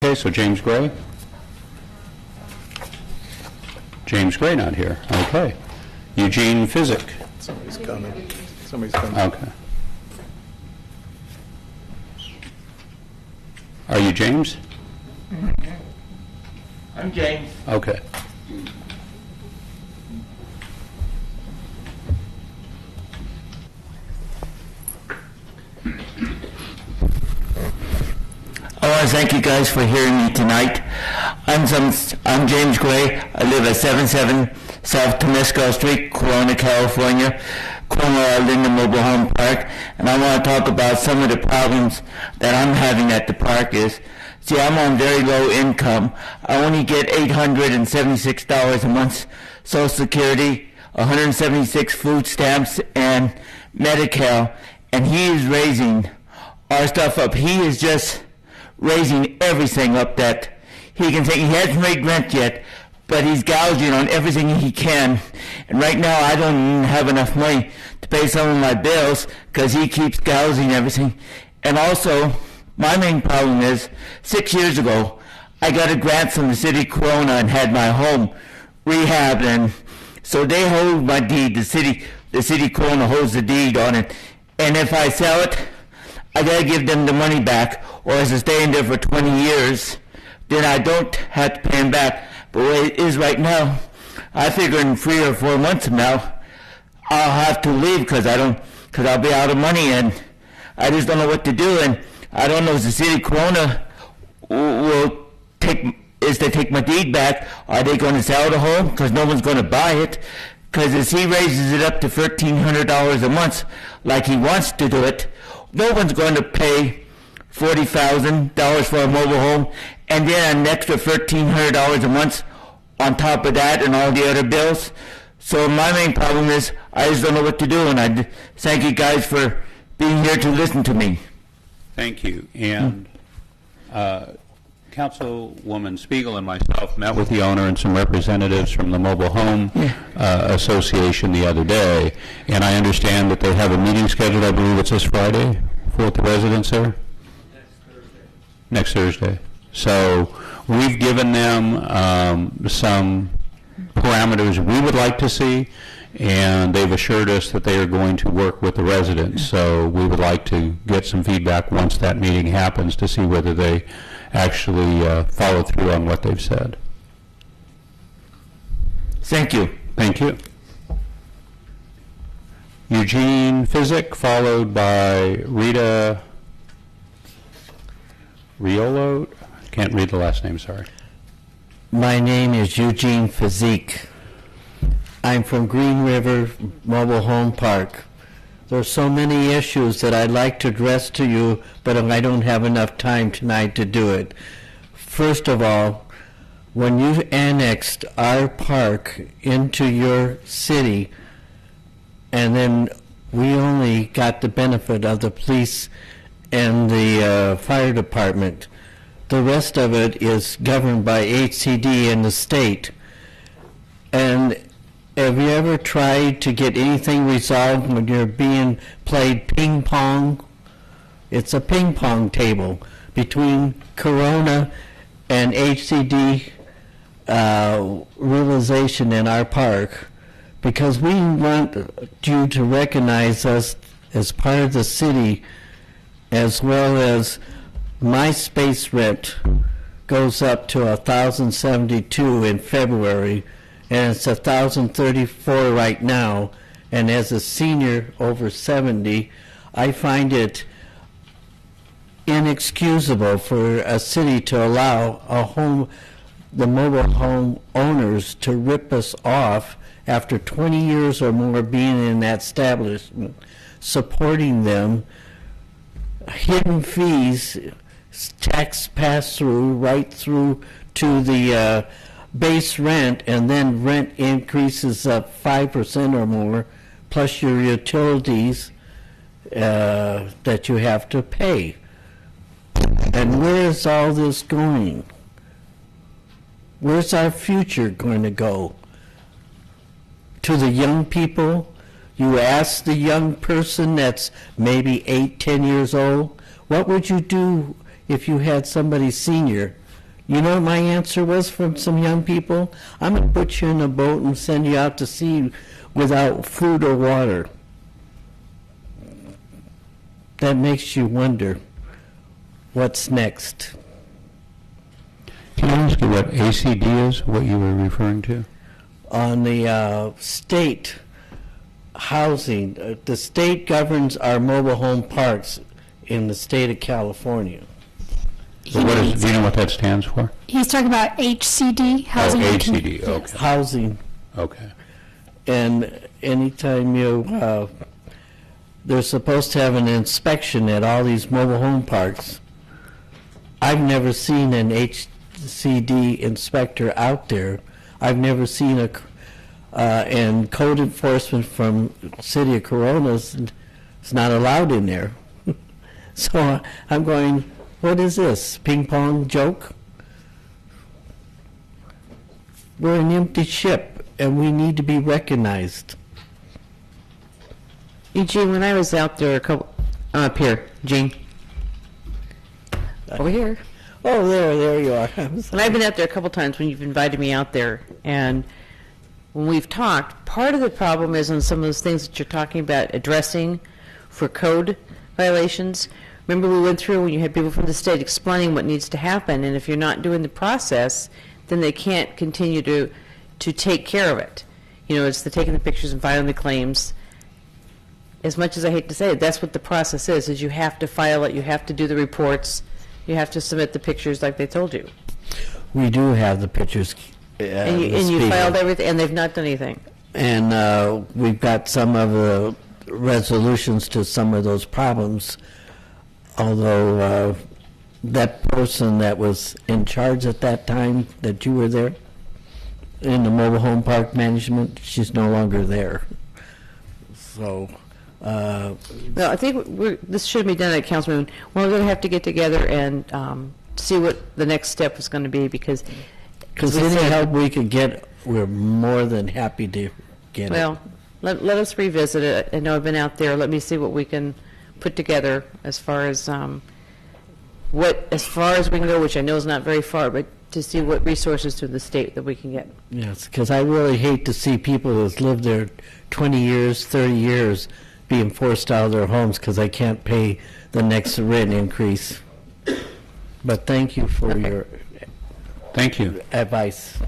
Okay, so James Gray? James Gray not here. Okay. Eugene Physic? Somebody's coming. Somebody's coming. Okay. Are you James? I'm James. Okay. I want to thank you guys for hearing me tonight. I'm James Gray. I live at 77 South Temescal Street, Corona, California, corner of Linda Mobile Home Park. And I want to talk about some of the problems that I'm having at the park is, see, I'm on very low income. I only get $876 a month Social Security, 176 food stamps, and Medi-Cal. And he is raising our stuff up. He is just raising everything up that he can take. He hasn't made rent yet, but he's gouging on everything he can. And right now I don't even have enough money to pay some of my bills because he keeps gouging everything. And also, my main problem is 6 years ago, I got a grant from the city of Corona and had my home rehabbed, and so they hold my deed. The city of Corona holds the deed on it. And if I sell it, I gotta give them the money back, or as I stay in there for 20 years, then I don't have to pay them back. But the way it is right now, I figure in 3 or 4 months from now, I'll have to leave because I'll be out of money, and I just don't know what to do. And I don't know if the city of Corona will take my deed back. Are they going to sell the home? Because no one's going to buy it. Because if he raises it up to $1,300 a month, like he wants to do it, no one's going to pay $40,000 for a mobile home, and then an extra $1,300 a month on top of that and all the other bills. So my main problem is I just don't know what to do, and I thank you guys for being here to listen to me. Thank you. And Councilwoman Spiegel and myself met with the owner and some representatives from the Mobile Home Association the other day, and I understand that they have a meeting scheduled, I believe it's this Friday, with the residents there? Next Thursday. So we've given them some parameters we would like to see, and they've assured us that they are going to work with the residents. So we would like to get some feedback once that meeting happens to see whether they actually follow through on what they've said. Thank you. Thank you. Eugene Physic, followed by Rita Riolo. Can't read the last name, sorry. My name is Eugene Physic. I'm from Green River Mobile Home Park. There's so many issues that I'd like to address to you, but I don't have enough time tonight to do it. First of all, when you annexed our park into your city, and then we only got the benefit of the police and the fire department, the rest of it is governed by HCD and the state. And have you ever tried to get anything resolved when you're being played ping pong? It's a ping pong table between Corona and HCD realization in our park, because we want you to recognize us as part of the city, as well as my space rent goes up to $1,072 in February, and it's $1,034 right now. And as a senior over 70, I find it inexcusable for a city to allow the mobile home owners to rip us off after 20 years or more being in that establishment, supporting them, hidden fees, tax pass-through right through to the base rent, and then rent increases up 5% or more, plus your utilities that you have to pay. And where is all this going? Where's our future going to go? To the young people? You ask the young person that's maybe 8, 10 years old, what would you do if you had somebody senior You know what my answer was from some young people? I'm going to put you in a boat and send you out to sea without food or water. That makes you wonder, what's next? Can I ask you what ACD is, what you were referring to? On the state housing, the state governs our mobile home parks in the state of California. So what is, do you know what that stands for? He's talking about HCD, housing. Oh, and HCD, Yes. okay. Housing. Okay. And anytime you, they're supposed to have an inspection at all these mobile home parks. I've never seen an HCD inspector out there. I've never seen and code enforcement from City of Corona is not allowed in there. So I'm going, what is this, ping pong joke? We're an empty ship, and we need to be recognized. Eugene, when I was out there up here, Gene, over here. Oh, there you are. When I've been out there a couple times when you've invited me out there, and when we've talked, part of the problem is on some of those things that you're talking about addressing for code violations. Remember we went through when you had people from the state explaining what needs to happen, and if you're not doing the process, then they can't continue to take care of it. You know, it's the taking the pictures and filing the claims. As much as I hate to say it, that's what the process is you have to file it, you have to do the reports, you have to submit the pictures like they told you. We do have the pictures. And you filed everything, and they've not done anything. And we've got some of the resolutions to some of those problems, although that person that was in charge at that time that you were there in the mobile home park management, she's no longer there. So No, I think this should be done at Councilman. We're going to have to get together and see what the next step is going to be because any help we could get, we're more than happy to get well, let us revisit it. I know I've been out there. Let me see what we can put together as far as we can go, which I know is not very far, but to see what resources to the state that we can get. Yes, because I really hate to see people who've lived there 20 years, 30 years being forced out of their homes because they can't pay the next rent increase. But thank you for your Thank you. advice.